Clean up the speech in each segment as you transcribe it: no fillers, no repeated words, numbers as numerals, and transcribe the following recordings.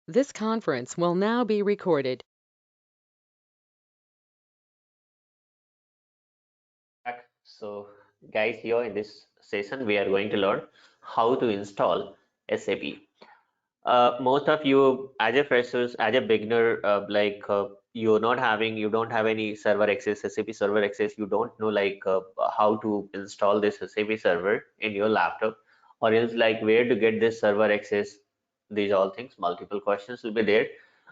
This conference will now be recorded. So guys, here in this session we are going to learn how to install SAP. Most of you as a freshers, as a beginner, you don't have any server access, SAP server access, you don't know how to install this SAP server in your laptop, or else like where to get this server access. These all things, multiple questions will be there.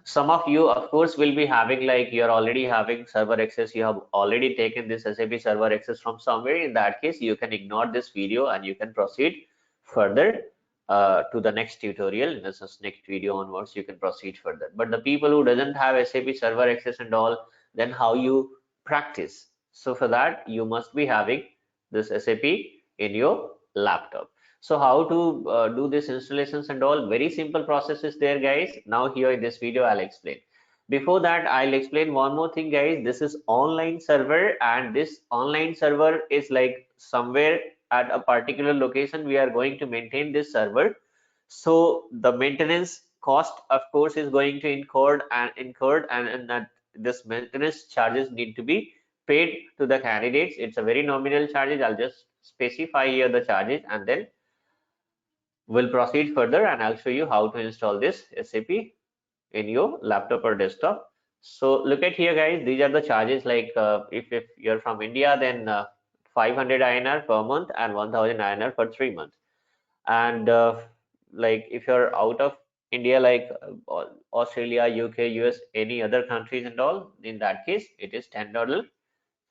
Some of you of course will be having like you're already having server access, you have already taken this SAP server access from somewhere. In that case, you can ignore this video and you can proceed further to the next tutorial. This is next video onwards, you can proceed further. But the people who doesn't have SAP server access and all, then how you practice? So for that, you must be having this SAP in your laptop. So how to do this installations and all, very simple process is there, guys. Now here in this video, I'll explain. Before that, I'll explain one more thing, guys. This is online server, and this online server is like somewhere at a particular location we are going to maintain this server. So the maintenance cost of course is going to incurred and that this maintenance charges need to be paid to the candidates. It's a very nominal charges. I'll just specify here the charges and then we'll proceed further, and I'll show you how to install this SAP in your laptop or desktop. So look at here, guys. These are the charges. Like if you're from India, then 500 INR per month and 1000 INR for 3 months. And like if you're out of India, like Australia, UK, US, any other countries and all, in that case, it is $10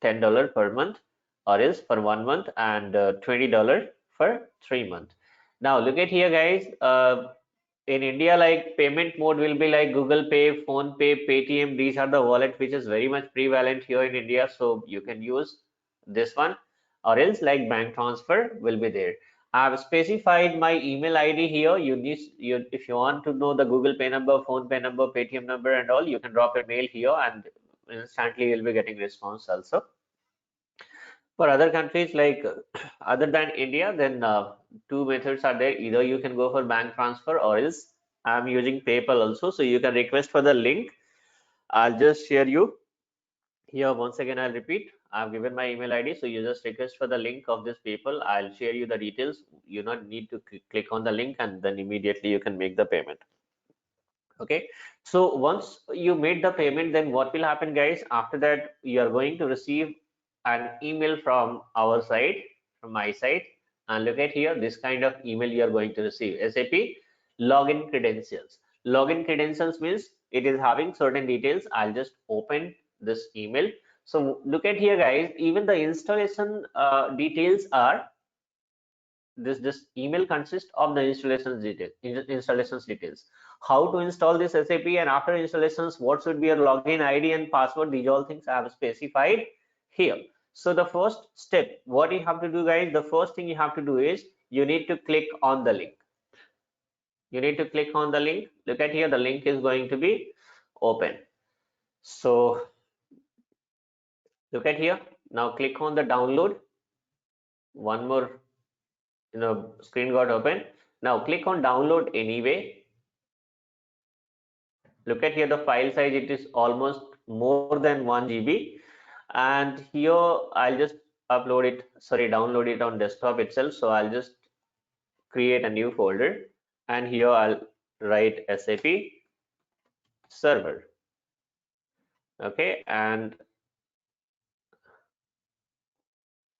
per month, or else for 1 month, and $20 for 3 months. Now look at here, guys. In India, like payment mode will be like Google Pay, Phone Pay, Paytm. These are the wallet which is very much prevalent here in India. So you can use this one, or else like bank transfer will be there. I've specified my email ID here. If you want to know the Google Pay number, Phone Pay number, Paytm number, and all, you can drop a mail here, and instantly you'll be getting response also. For other countries like other than India, then two methods are there. Either you can go for bank transfer, or else I'm using PayPal also. So you can request for the link. I'll just share you here. Once again, I'll repeat. I've given my email ID, so you just request for the link of this PayPal. I'll share you the details. You not need to click on the link, and then immediately you can make the payment. Okay. So once you made the payment, then what will happen, guys? After that, you are going to receive an email from our side, from my side, and look at here, this kind of email you are going to receive: SAP login credentials. Login credentials means it is having certain details. I'll just open this email. So look at here, guys. Even the installation details are this email consists of the installations details. How to install this SAP, and after installations, what should be your login ID and password? These all things I have specified here. So the first step, what you have to do, guys, the first thing you have to do is you need to click on the link. You need to click on the link. Look at here, the link is going to be open. So look at here. Now click on the download. One more screen got open. Now click on download anyway. Look at here, the file size, it is almost more than 1 GB, and here I'll just download it on desktop itself. So I'll just create a new folder, and here I'll write SAP server. Okay, and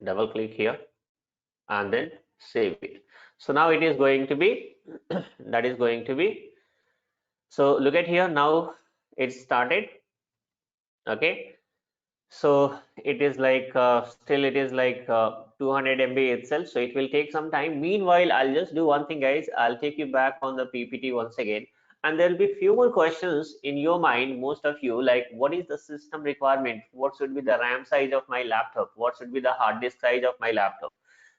double click here and then save it. So now it is going to be that is going to be, so look at here, now it started. Okay, so it is like still it is like 200 MB itself, so it will take some time. Meanwhile, I'll just do one thing, guys. I'll take you back on the PPT once again, and there'll be few more questions in your mind, most of you, like what is the system requirement, what should be the RAM size of my laptop, what should be the hard disk size of my laptop.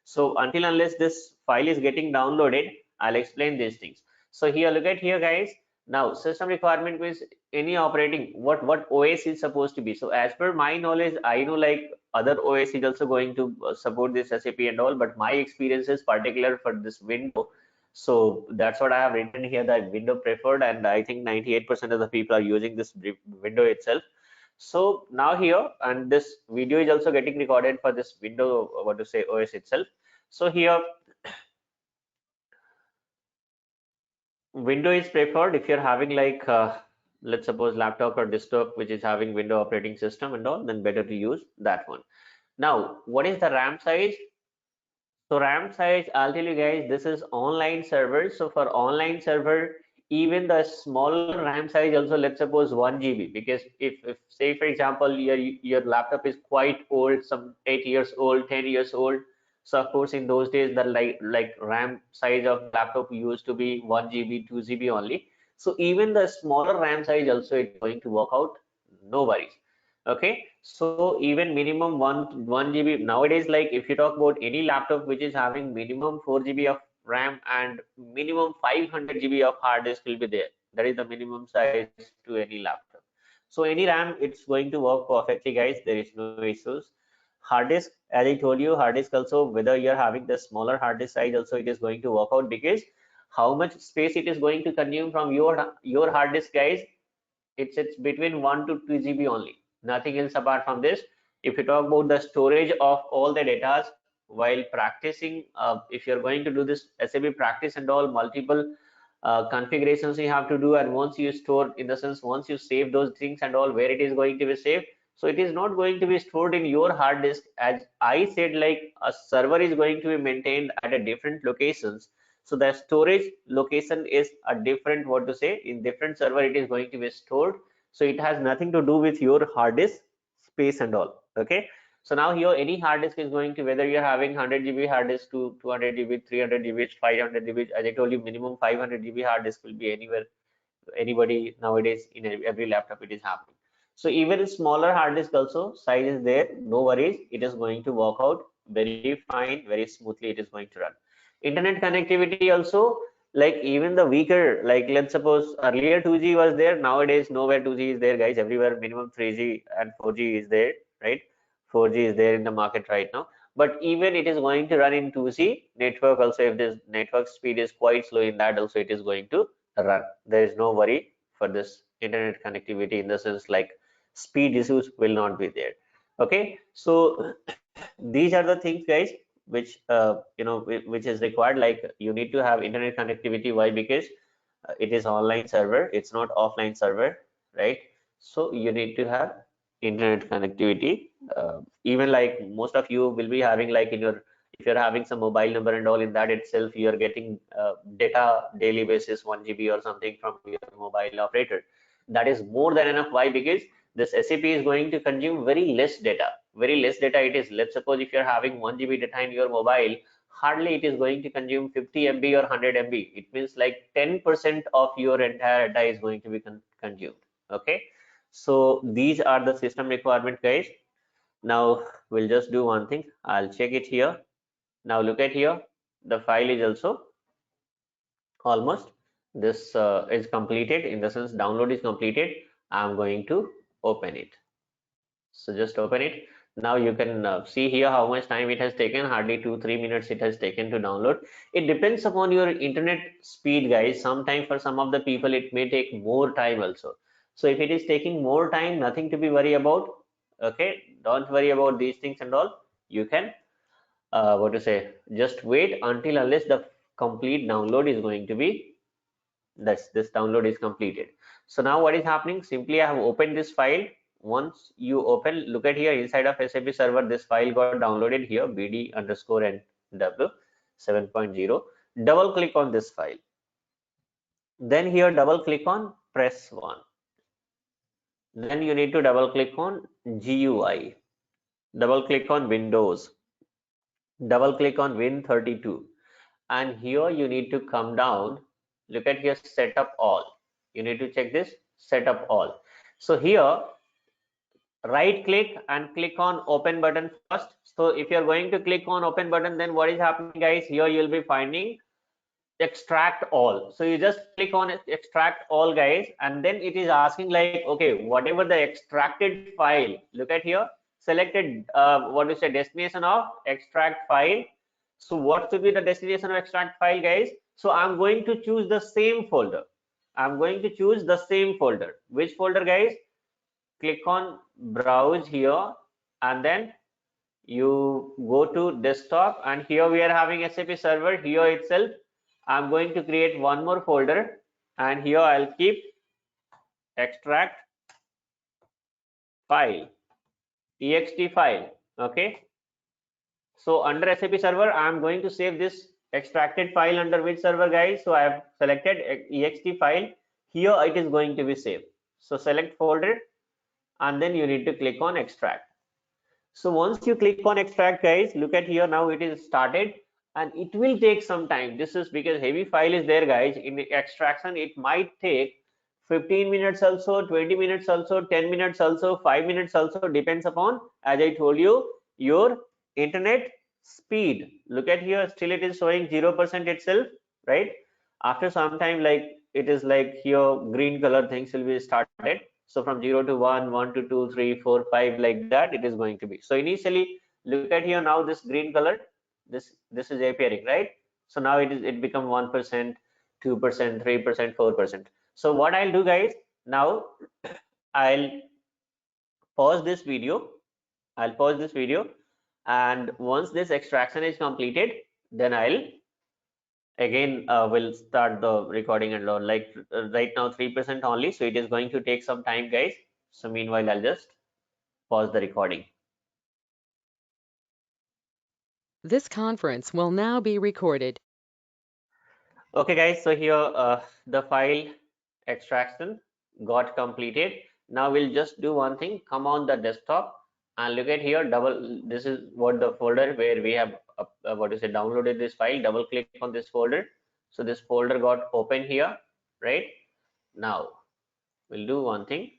So until unless this file is getting downloaded, I'll explain these things. So here, look at here, guys. Now system requirement means any operating, what OS is supposed to be. So as per my knowledge, I know like other OS is also going to support this SAP and all, but my experience is particular for this window. So that's what I have written here, that window preferred, and I think 98% of the people are using this window itself. So now here, and this video is also getting recorded for this window, what to say, OS itself. So here, window is preferred if you're having like, let's suppose laptop or desktop, which is having window operating system and all, then better to use that one. Now, what is the RAM size? So RAM size, I'll tell you guys, this is online server. So for online server, even the smaller RAM size also, let's suppose 1 GB, because if say for example your laptop is quite old, some 8 years old, 10 years old. So of course in those days the like RAM size of laptop used to be 1 GB, 2 GB only. So even the smaller RAM size also it's going to work out, no worries. Okay, so even minimum one GB nowadays, like if you talk about any laptop which is having minimum 4 GB of RAM and minimum 500 GB of hard disk will be there. That is the minimum size to any laptop. So any RAM, it's going to work perfectly, guys. There is no issues. Hard disk, as I told you, hard disk also, whether you're having the smaller hard disk size also, it is going to work out, because how much space it is going to consume from your hard disk, guys, it's between 1 to 2 GB only, nothing else apart from this. If you talk about the storage of all the data while practicing, if you're going to do this SAP practice and all, multiple configurations you have to do, and once you store, in the sense once you save those things and all, where it is going to be saved, so it is not going to be stored in your hard disk. As I said, like a server is going to be maintained at a different locations, so the storage location is a different, what to say, in different server it is going to be stored. So it has nothing to do with your hard disk space and all. Okay, so now here any hard disk is going to, whether you're having 100 GB hard disk to 200 GB, 300 GB, 500 GB, as I told you, minimum 500 GB hard disk will be anywhere, anybody nowadays, in every laptop it is happening. So even smaller hard disk also size is there, no worries, it is going to work out very fine, very smoothly it is going to run. Internet connectivity also, like even the weaker, like let's suppose earlier 2G was there, nowadays nowhere 2G is there, guys. Everywhere minimum 3G and 4G is there, right? 4G is there in the market right now, but even it is going to run in 2G network also. If this network speed is quite slow, in that also it is going to run. There is no worry for this internet connectivity, in the sense like speed issues will not be there. Okay, so these are the things, guys, which which is required. Like you need to have internet connectivity. Why? Because it is online server, it's not offline server, right? So you need to have internet connectivity. Even like most of you will be having, like in your, if you're having some mobile number and all, in that itself you are getting data daily basis 1 GB or something from your mobile operator. That is more than enough. Why? Because this SAP is going to consume very less data. Very less data it is. Let's suppose if you're having 1 GB data in your mobile, hardly it is going to consume 50 MB or 100 MB. It means like 10% of your entire data is going to be consumed. Okay, so these are the system requirement, guys. Now we'll just do one thing. I'll check it here. Now look at here. The file is also almost, this is completed, in the sense download is completed. I'm going to open it. So just open it. Now you can see here how much time it has taken. Hardly 2-3 minutes it has taken to download. It depends upon your internet speed, guys. Sometimes for some of the people it may take more time also. So if it is taking more time, nothing to be worried about. Okay, don't worry about these things and all. You can what to say, just wait until unless the complete download is going to be, this download is completed. So now what is happening, simply I have opened this file. Once you open, look at here, inside of SAP server this file got downloaded here, bd underscore and w 7.0. double click on this file, then here double click on press 1, then you need to double click on GUI, double click on Windows, double click on Win32, and here you need to come down. Look at here, setup all, you need to check this setup all. So here right click and click on open button first. So if you're going to click on open button, then what is happening, guys, here you'll be finding extract all. So you just click on extract all, guys, and then it is asking like, okay, whatever the extracted file, look at here, selected what is the destination of extract file. So what should be the destination of extract file, guys? So I'm going to choose the same folder. I'm going to choose the same folder. Which folder, guys? Click on browse here, and then you go to desktop, and here we are having SAP server. Here itself I'm going to create one more folder, and here I'll keep extract file, ext file. Okay, so under SAP server I'm going to save this extracted file under which server, guys? So I have selected ext file. Here it is going to be saved. So select folder, and then you need to click on extract. So once you click on extract, guys, look at here, now it is started, and it will take some time. This is because heavy file is there, guys. In the extraction it might take 15 minutes also, 20 minutes also, 10 minutes also, 5 minutes also, depends upon, as I told you, your internet speed. Look at here, still it is showing 0% itself, right? After some time, like it is like here green color things will be started. So from 0 to 1, 1 to 2, 3, 4, 5, like that it is going to be. So initially, look at here, now this green color, this is appearing, right? So now it become 1%, 2%, 3%, 4%. So what I'll do, guys, now I'll pause this video. I'll pause this video, and once this extraction is completed, then I'll again will start the recording and learn. Like right now 3% only, so it is going to take some time, guys. So meanwhile I'll just pause the recording. This conference will now be recorded. Okay, guys, so here the file extraction got completed. Now we'll just do one thing. Come on the desktop and look at here, this is what the folder where we have what is it, downloaded this file. Double click on this folder. So this folder got open here, right? Now we'll do one thing.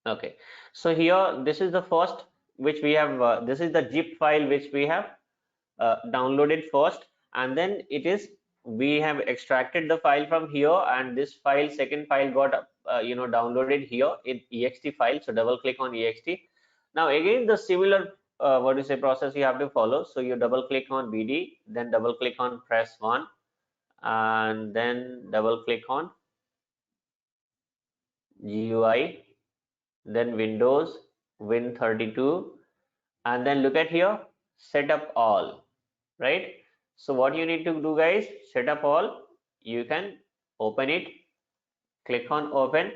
Okay, so here this is the first which we have, this is the zip file which we have downloaded first, and then it is, we have extracted the file from here, and this file, second file, got downloaded here in ext file. So double click on ext. Now again the similar what is a process you have to follow. So you double click on bd, then double click on press 1, and then double click on GUI, then Windows Win32, and then look at here, set up all, right? So what you need to do, guys, set up all. You can open it, click on open.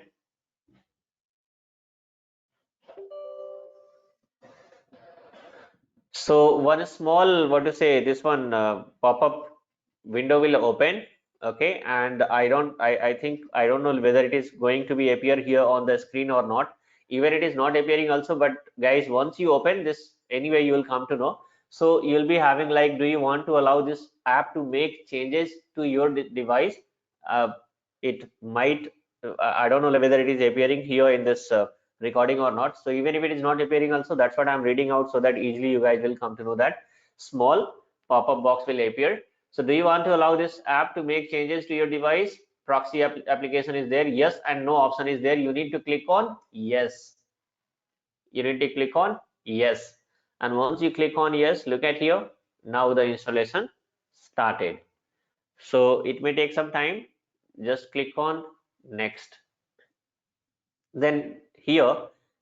So one small, what to say, this one pop-up window will open. Okay, and I think I don't know whether it is going to be appear here on the screen or not. Even it is not appearing also, but guys, once you open this, anyway you will come to know. So you'll be having like, do you want to allow this app to make changes to your device? It might, I don't know whether it is appearing here in this recording or not. So even if it is not appearing also, that's what I'm reading out, so that easily you guys will come to know that small pop-up box will appear. So do you want to allow this app to make changes to your device? Proxy application is there, yes, and no option is there. You need to click on yes. You need to click on yes. And once you click on yes, look at here. Now the installation started. So it may take some time. Just click on next. Then here,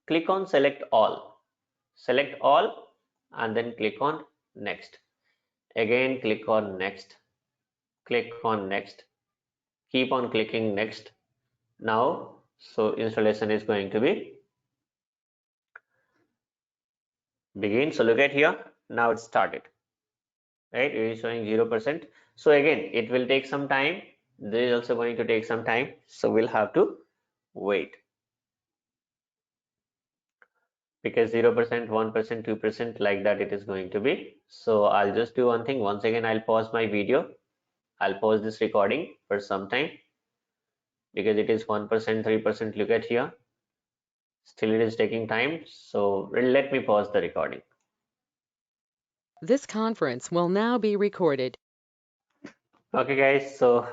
click on select all. Select all, and then click on next. Again, click on next. Click on next. Keep on clicking next. Now, so installation is going to be begin. So look at here. Now it started. Right? It is showing 0%. So again, it will take some time. This is also going to take some time. So we'll have to wait. Because 0%, 1%, 2%, like that it is going to be. So I'll just do one thing. Once again, I'll pause my video. I'll pause this recording for some time because it is 1%, 3%. Look at here. Still it is taking time. So let me pause the recording. This conference will now be recorded. Okay, guys. So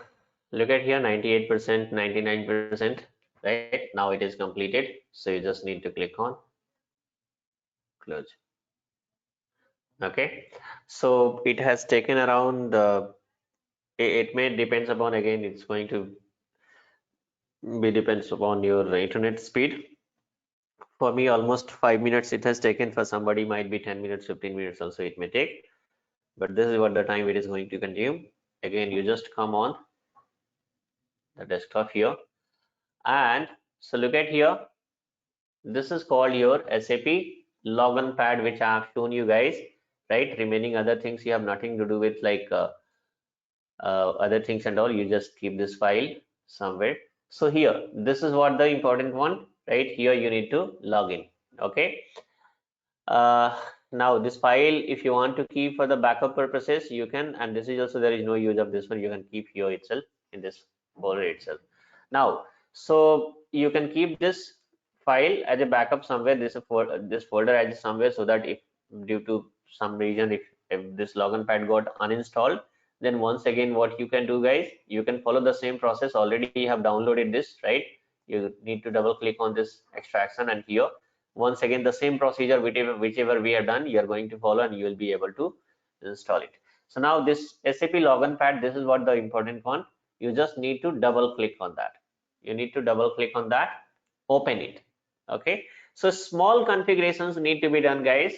look at here, 98%, 99%. Right now it is completed. So you just need to click on close. Okay. So it has taken around it may depends upon, again, it's going to be depends upon your internet speed. For me, almost 5 minutes it has taken. For somebody, might be 10 minutes, 15 minutes also it may take. But this is what the time it is going to consume. Again, you just come on the desktop here, and so look at here. This is called your SAP Logon Pad, which I have shown you guys, right? Remaining other things you have nothing to do with, like other things and all. You just keep this file somewhere. So here, this is what the important one, right? Here you need to log in. Okay. Now this file, if you want to keep for the backup purposes, you can, and this is also, there is no use of this one. You can keep here itself in this folder itself. Now, so you can keep this file as a backup somewhere, this folder as somewhere, so that if due to some reason, if this login pad got uninstalled, then once again what you can do, guys, you can follow the same process. Already you have downloaded this, right? You need to double click on this extraction, and here once again the same procedure, whichever we have done, you are going to follow, and you will be able to install it. So now this SAP login pad, this is what the important one. You just need to double click on that. You need to double click on that, open it. Okay, so small configurations need to be done, guys,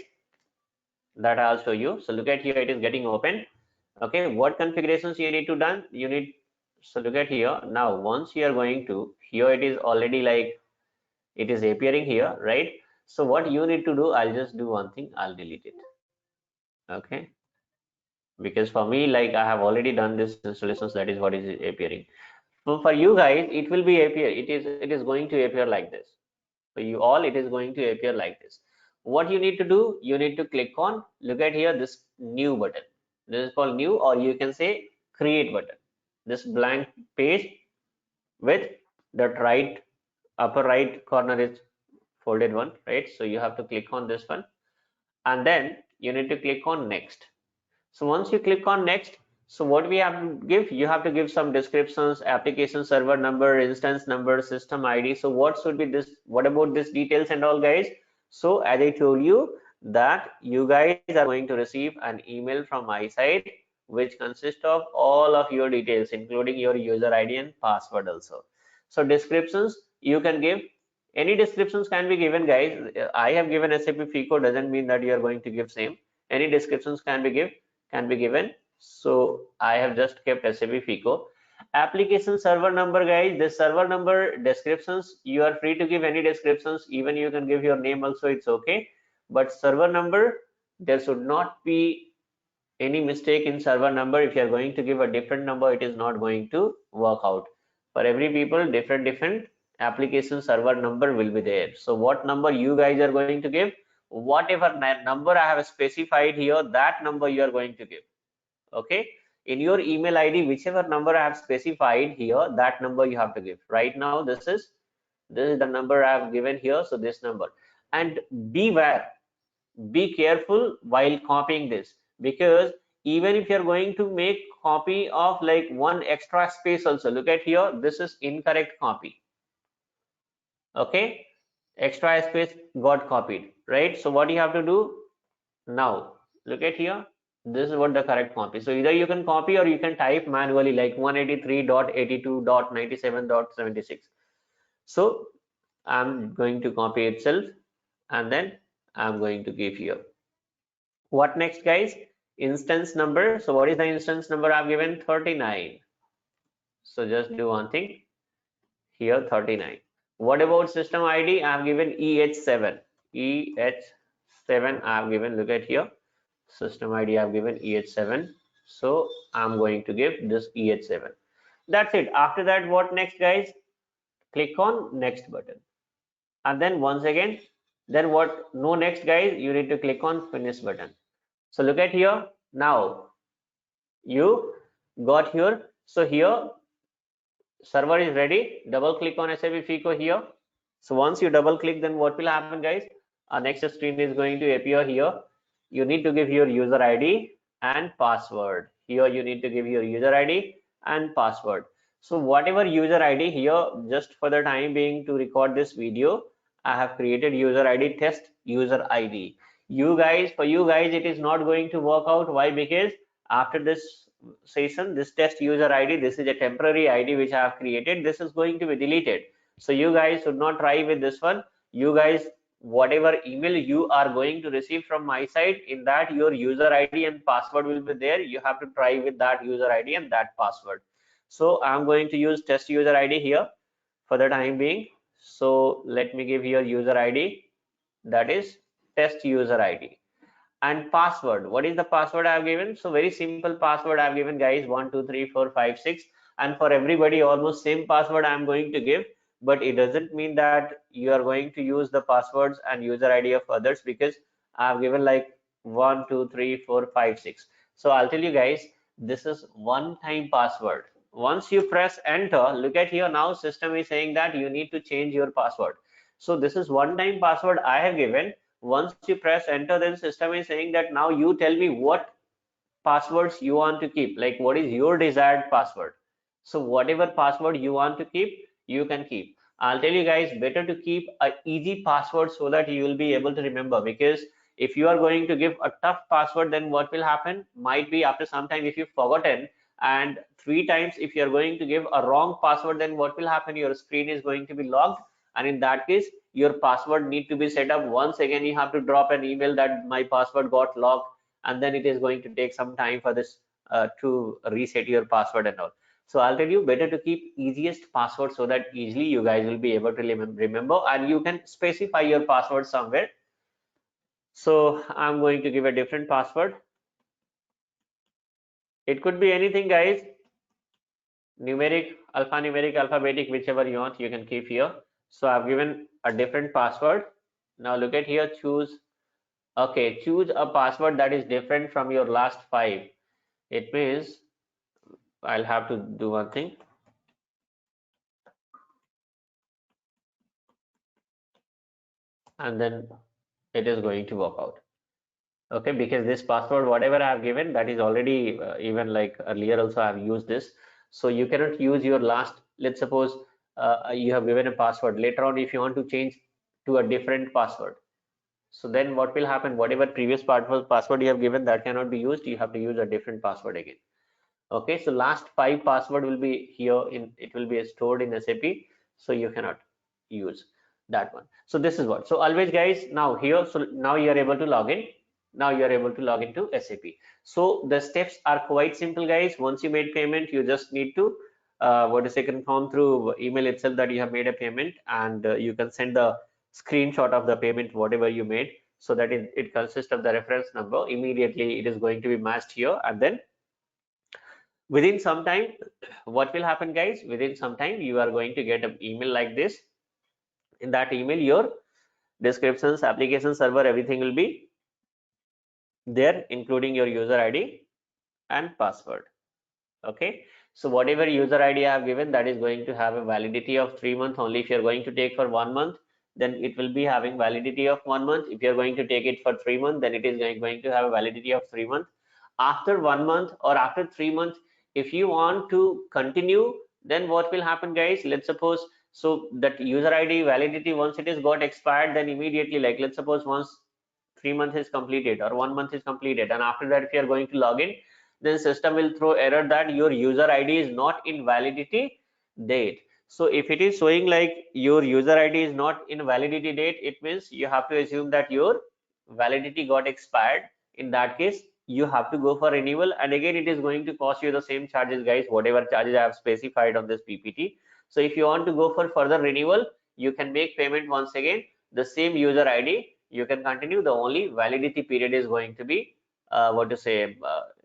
that I'll show you. So look at here, it is getting open. Okay, what configurations you need to done? You need, so look at here. Now once you are going to here, it is already like it is appearing here, right? So what you need to do, I'll just do one thing, I'll delete it. Okay, because for me, like, I have already done this installations, that is what is appearing. So for you guys, it will be appear, it is going to appear like this. For you all, it is going to appear like this. What you need to do, you need to click on, look at here, this new button. This is called new, or you can say create button. This blank page with the right upper right corner is folded one, right? So you have to click on this one, and then you need to click on next. So once you click on next, so what we have to give, you have to give some descriptions, application server number, instance number, system ID. So what should be this, what about this details and all, guys? So as I told you, that you guys are going to receive an email from my side, which consists of all of your details, including your user ID and password also. So descriptions you can give, any descriptions can be given, guys. I have given SAP FICO, doesn't mean that you are going to give same. Any descriptions can be given. So I have just kept SAP FICO. Application server number, guys, this server number descriptions, you are free to give any descriptions, even you can give your name also, it's okay. But server number, there should not be any mistake in server number. If you are going to give a different number, it is not going to work out. For every people, different application server number will be there. So what number you guys are going to give, whatever number I have specified here, that number you are going to give. Okay, in your email ID, whichever number I have specified here, that number you have to give. Right now this is the number I have given here, so this number. And beware, be careful while copying this, because even if you're going to make copy of like one extra space also, look at here, this is incorrect copy. Okay, extra space got copied, right? So what you have to do now, look at here, this is what the correct copy. So either you can copy or you can type manually, like 183.82.97.76. so I'm going to copy itself, and then I'm going to give here. What next, guys? Instance number. So what is the instance number I've given? 39. So just do one thing here, 39. What about system ID? I've given EH7. EH7 I've given, look at here. System ID I've given EH7. So I'm going to give this EH7. That's it. After that, what next, guys? Click on next button. And then once again, then what? No next, guys. You need to click on finish button. So look at here. Now you got here. So here server is ready. Double click on SAP FICO here. So once you double click, then what will happen, guys? Our next screen is going to appear here. You need to give your user ID and password. Here you need to give your user ID and password. So whatever user ID here, just for the time being to record this video, I have created user ID test user ID. For you guys, it is not going to work out. Why? Because after this session, this test user ID, this is a temporary ID which I have created. This is going to be deleted. So you guys should not try with this one. You guys, whatever email you are going to receive from my side, in that your user ID and password will be there. You have to try with that user ID and that password. So I'm going to use test user ID here for the time being. So let me give here user ID, that is test user ID. And password, what is the password I have given? So very simple password I have given, guys, 12345 6, and for everybody almost same password I am going to give, but it doesn't mean that you are going to use the passwords and user ID of others, because I have given like 12345 6. So I'll tell you guys, this is one time password. Once you press enter, look at here, now system is saying that you need to change your password. So this is one time password I have given. Once you press enter, then system is saying that now you tell me what passwords you want to keep, like what is your desired password. So whatever password you want to keep, you can keep. I'll tell you guys, better to keep a easy password so that you will be able to remember, because if you are going to give a tough password, then what will happen might be after some time if you've forgotten, and 3 times if you're going to give a wrong password, then what will happen, your screen is going to be locked, and in that case your password need to be set up once again. You have to drop an email that my password got locked, and then it is going to take some time for this to reset your password and all. So I'll tell you, better to keep easiest password so that easily you guys will be able to remember, and you can specify your password somewhere. So I'm going to give a different password. It could be anything, guys. Numeric, alphanumeric, alphabetic, whichever you want, you can keep here. So I've given a different password. Now look at here, choose. Okay, choose a password that is different from your last 5. It means I'll have to do one thing. And then it is going to work out. Okay, because this password, whatever I have given, that is already even like earlier also I have used this. So you cannot use your last, let's suppose you have given a password. Later on, if you want to change to a different password, so then what will happen? Whatever previous password you have given, that cannot be used. You have to use a different password again. Okay, so last 5 password will be here in, it will be stored in SAP, so you cannot use that one. So this is what, so always guys, now here, so now you are able to log in. Now you are able to log into SAP. So the steps are quite simple, guys. Once you made payment, you just need to what is it, confirm through email itself that you have made a payment, and you can send the screenshot of the payment whatever you made, so that it consists of the reference number. Immediately it is going to be matched here, and then within some time, what will happen, guys, within some time you are going to get an email like this. In that email, your descriptions, application server, everything will be there, including your user ID and password. Okay, so whatever user ID I have given, that is going to have a validity of 3 months only. If you're going to take for 1 month, then it will be having validity of 1 month. If you're going to take it for 3 months, then it is going to have a validity of 3 months. After 1 month or after 3 months, if you want to continue, then what will happen, guys? Let's suppose, so that user ID validity, once it is got expired, then immediately, like let's suppose once 3 months is completed or 1 month is completed, and after that if you are going to log in, then system will throw error that your user ID is not in validity date. So if it is showing like your user ID is not in validity date, it means you have to assume that your validity got expired. In that case, you have to go for renewal, and again it is going to cost you the same charges, guys, whatever charges I have specified on this PPT. So if you want to go for further renewal, you can make payment once again, the same user ID, you can continue. The only validity period is going to be what to say,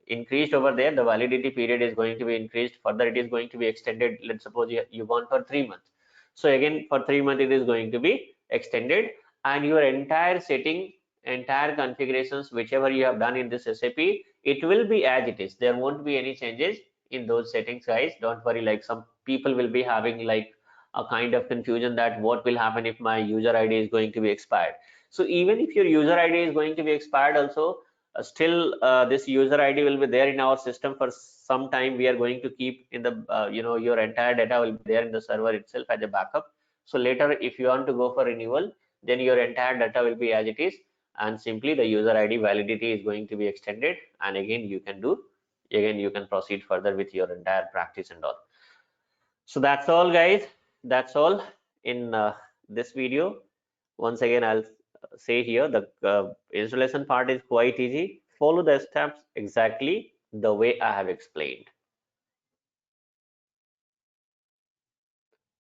increased over there. The validity period is going to be increased further. It is going to be extended. Let's suppose you want for 3 months. So again for 3 months it is going to be extended, and your entire setting, entire configurations, whichever you have done in this SAP, it will be as it is. There won't be any changes in those settings, guys. Don't worry. Like some people will be having like a kind of confusion that what will happen if my user ID is going to be expired. So even if your user ID is going to be expired also, still this user ID will be there in our system for some time. We are going to keep in the your entire data will be there in the server itself as a backup. So later if you want to go for renewal, then your entire data will be as it is, and simply the user ID validity is going to be extended, and again you can do again you can proceed further with your entire practice and all. So that's all, guys. That's all in this video. Once again, I'll say here the installation part is quite easy. Follow the steps exactly the way I have explained.